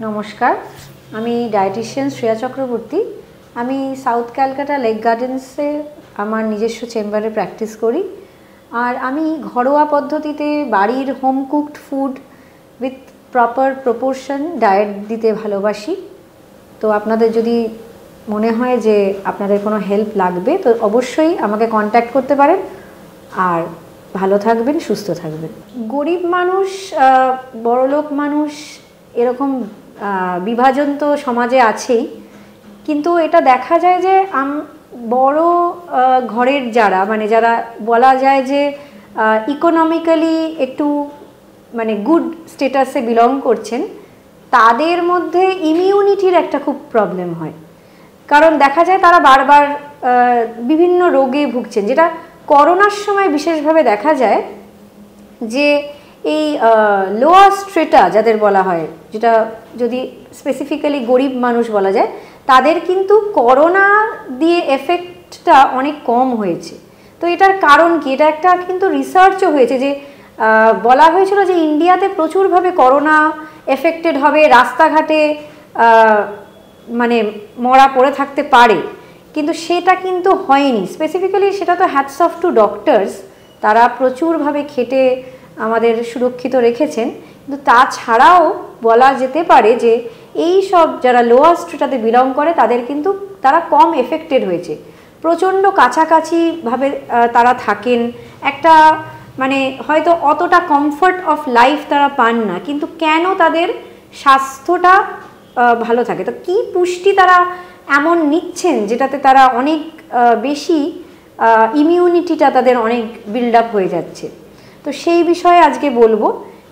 নমস্কার, আমি ডায়েটিশিয়ান শ্রেয়া চক্রবর্তী। আমি সাউথ ক্যালকাটা লেক গার্ডেন্সে আমার নিজস্ব চেম্বারে প্র্যাকটিস করি। আর আমি ঘরোয়া পদ্ধতিতে বাড়ির home cooked food with proper proportion diet দিতে ভালোবাসি। তো আপনাদের যদি মনে হয় যে আপনাদের কোনো হেল্প লাগবে তো অবশ্যই আমাকে কন্ট্যাক্ট করতে পারেন। আর ভালো থাকবেন, সুস্থ থাকবেন। গরিব মানুষ, বড়লোক মানুষ, এরকম বিভাজন তো সমাজে আছেই, কিন্তু এটা দেখা যায় যে বড় ঘরের যারা যারা বলা যায় যে ইকোনমিক্যালি একটু গুড স্টেটাসে বিলং করছেন, তাদের মধ্যে ইমিউনিটির একটা খুব প্রবলেম হয়। কারণ দেখা যায় তারা বারবার বিভিন্ন রোগে ভুগছেন, যেটা করোনার সময় বিশেষভাবে দেখা যায় যে এই লোয়ার স্ট্রেটা যাদের বলা হয়, যেটা যদি স্পেসিফিক্যালি গরিব মানুষ বলা যায়, তাদের কিন্তু করোনা দিয়ে এফেক্টটা অনেক কম হয়েছে। তো এটার কারণ কি? এটা একটা কিন্তু রিসার্চও হয়েছে যে বলা হয়েছিল যে ইন্ডিয়াতে প্রচুরভাবে করোনা এফেক্টেড হবে, রাস্তাঘাটে মরা পড়ে থাকতে পারে, কিন্তু সেটা কিন্তু হয়নি। স্পেসিফিক্যালি সেটা তো হ্যাটস অফ টু ডক্টরস, তারা প্রচুরভাবে খেটে আমাদের সুরক্ষিত রেখেছেন। কিন্তু তাছাড়াও বলা যেতে পারে যে এই সব যারা লোয়ার স্ট্রেটাতে বিলং করে তাদের কিন্তু তারা কম এফেক্টেড হয়েছে। প্রচণ্ড কাছাকাছিভাবে তারা থাকেন, একটা হয়তো অতটা কমফর্ট অফ লাইফ তারা পান না, কিন্তু কেন তাদের স্বাস্থ্যটা ভালো থাকে? তো কী পুষ্টি তারা এমন নিচ্ছেন যেটাতে তারা অনেক বেশি ইমিউনিটিটা তাদের অনেক বিল্ড আপ হয়ে যাচ্ছে। তো সেই বিষয়ে আজকে বলবো।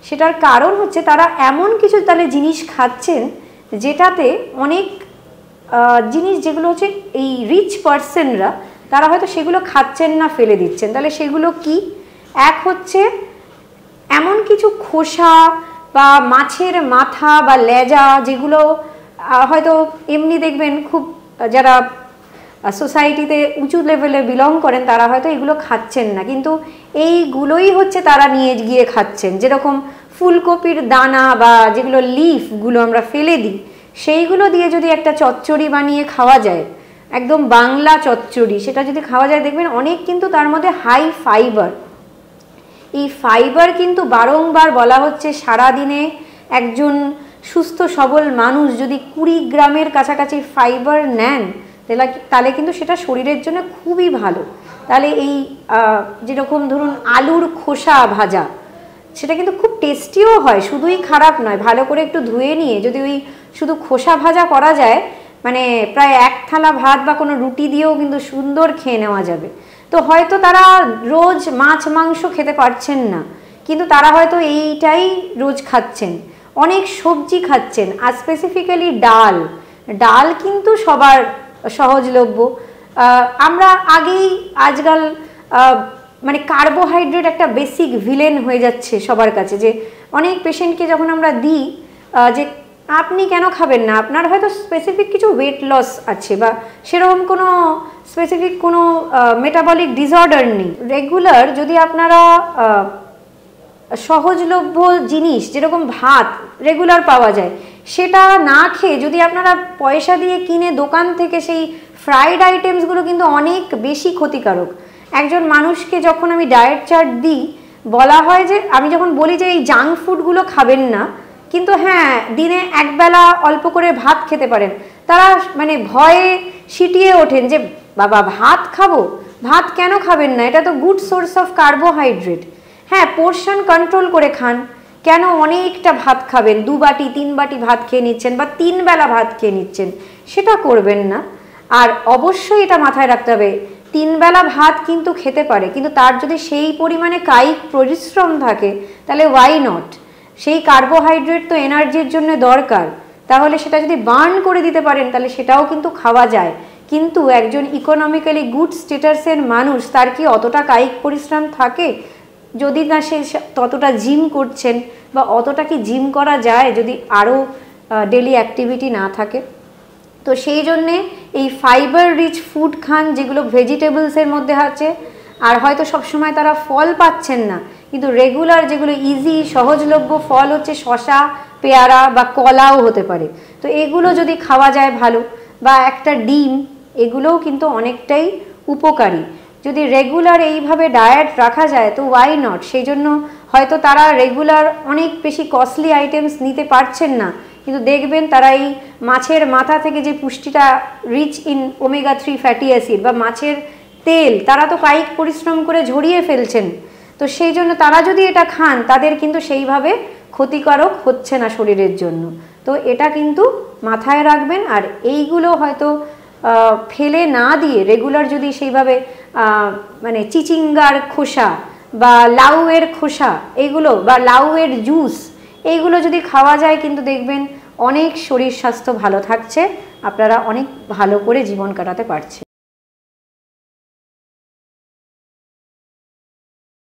সেটার কারণ হচ্ছে তারা এমন কিছু তাহলে জিনিস খাচ্ছেন যেটাতে অনেক জিনিস যেগুলো হচ্ছে এই রিচ পার্সনরা তারা হয়তো সেগুলো খাচ্ছেন না, ফেলে দিচ্ছেন। তাহলে সেগুলো কি? এক হচ্ছে এমন কিছু খোসা বা মাছের মাথা বা লেজা, যেগুলো হয়তো এমনি দেখবেন খুব যারা সোসাইটিতে উঁচু লেভেলে বিলং করেন তারা হয়তো এগুলো খাচ্ছেন না, কিন্তু এইগুলোই হচ্ছে তারা নিয়ে গিয়ে খাচ্ছেন। যেরকম ফুলকপির দানা বা যেগুলো লিফগুলো আমরা ফেলে দিই, সেইগুলো দিয়ে যদি একটা চচ্চড়ি বানিয়ে খাওয়া যায়, একদম বাংলা চচ্চড়ি, সেটা যদি খাওয়া যায় দেখবেন অনেক কিন্তু তার মধ্যে হাই ফাইবার। এই ফাইবার কিন্তু বারংবার বলা হচ্ছে সারাদিনে একজন সুস্থ সবল মানুষ যদি 20 গ্রামের কাছাকাছি ফাইবার নেন তাহলে কিন্তু সেটা শরীরের জন্য খুবই ভালো। তাহলে এই যেরকম ধরুন আলুর খোসা ভাজা, সেটা কিন্তু খুব টেস্টিও হয়, শুধুই খারাপ নয়। ভালো করে একটু ধুয়ে নিয়ে যদি ওই শুধু খোসা ভাজা করা যায়, প্রায় এক থালা ভাত বা কোনো রুটি দিয়েও কিন্তু সুন্দর খেয়ে নেওয়া যাবে। তো হয়তো তারা রোজ মাছ মাংস খেতে পারছেন না, কিন্তু তারা হয়তো এইটাই রোজ খাচ্ছেন। অনেক সবজি খাচ্ছেন, আর স্পেসিফিক্যালি ডাল কিন্তু সবার সহজলভ্য। আমরা আজকাল কার্বোহাইড্রেট একটা বেসিক ভিলেন হয়ে যাচ্ছে সবার কাছে, যে অনেক পেশেন্টকে যখন আমরা দিই যে আপনি কেন খাবেন না, আপনার হয়তো স্পেসিফিক কিছু ওয়েট লস আছে বা সেরকম কোনো স্পেসিফিক কোনো মেটাবলিক ডিসঅর্ডার নেই। রেগুলার যদি আপনারা সহজলভ্য জিনিস যেরকম ভাত রেগুলার পাওয়া যায়, সেটা না খেয়ে যদি আপনারা পয়সা দিয়ে কিনে দোকান থেকে সেই ফ্রাইড আইটেমসগুলো কিন্তু অনেক বেশি ক্ষতিকারক। একজন মানুষকে যখন আমি ডায়েট চার্ট দিই, বলা হয় যে আমি যখন বলি যে এই জাঙ্ক ফুডগুলো খাবেন না, কিন্তু হ্যাঁ দিনে একবেলা অল্প করে ভাত খেতে পারেন, তারা ভয়ে সিটিয়ে ওঠেন যে বাবা ভাত খাবো, ভাত কেন খাবেন না, এটা তো গুড সোর্স অফ কার্বোহাইড্রেট। হ্যাঁ, পোর্শন কন্ট্রোল করে খান, কেন অনেকটা ভাত খাবেন, 2 বাটি 3 বাটি ভাত খেয়ে নিচ্ছেন বা 3 বেলা ভাত খেয়ে নিচ্ছেন, সেটা করবেন না। আর অবশ্যই এটা মাথায় রাখতে হবে, 3 বেলা ভাত কিন্তু খেতে পারে, কিন্তু তার যদি সেই পরিমাণে কায়িক পরিশ্রম থাকে তাহলে ওয়াই নট? সেই কার্বোহাইড্রেট তো এনার্জির জন্য দরকার, তাহলে সেটা যদি বার্ন করে দিতে পারেন তাহলে সেটাও কিন্তু খাওয়া যায়। কিন্তু একজন ইকোনমিক্যালি গুড স্টেটাসের মানুষ, তার কি অতটা কায়িক পরিশ্রম থাকে? যদি না সে ততটা জিম করছেন, বা অতটা কি জিম করা যায় যদি আরও ডেলি অ্যাক্টিভিটি না থাকে? তো সেই জন্যে এই ফাইবার রিচ ফুড খান, যেগুলো ভেজিটেবলসের মধ্যে আছে। আর হয়তো সবসময় তারা ফল পাচ্ছেন না, কিন্তু রেগুলার যেগুলো ইজি সহজলভ্য ফল হচ্ছে শসা, পেয়ারা বা কলাও হতে পারে। তো এগুলো যদি খাওয়া যায় ভালো, বা একটা ডিম, এগুলোও কিন্তু অনেকটাই উপকারী। যদি রেগুলার এইভাবে ডায়েট রাখা যায় তো ওয়াই নট। সেই জন্য হয়তো তারা রেগুলার অনেক বেশি কস্টলি আইটেমস নিতে পারছেন না, কিন্তু দেখবেন তারা এই মাছের মাথা থেকে যে পুষ্টিটা rich in omega 3 fatty acid বা মাছের তেল তারা তো কায়িক পরিশ্রম করে ঝরিয়ে ফেলছেন। তো সেই জন্য তারা যদি এটা খান তাদের কিন্তু সেইভাবে ক্ষতিকারক হচ্ছে না শরীরের জন্য। তো এটা কিন্তু মাথায় রাখবেন। আর এইগুলো হয়তো ফেলে না দিয়ে রেগুলার যদি সেইভাবে মানে চিচিঙ্গার খোসা বা লাউয়ের খোসা এইগুলো বা লাউয়ের জুস এইগুলো যদি খাওয়া যায় কিন্তু দেখবেন অনেক শরীর স্বাস্থ্য ভালো থাকছে, আপনারা অনেক ভালো করে জীবন কাটাতে পারছে।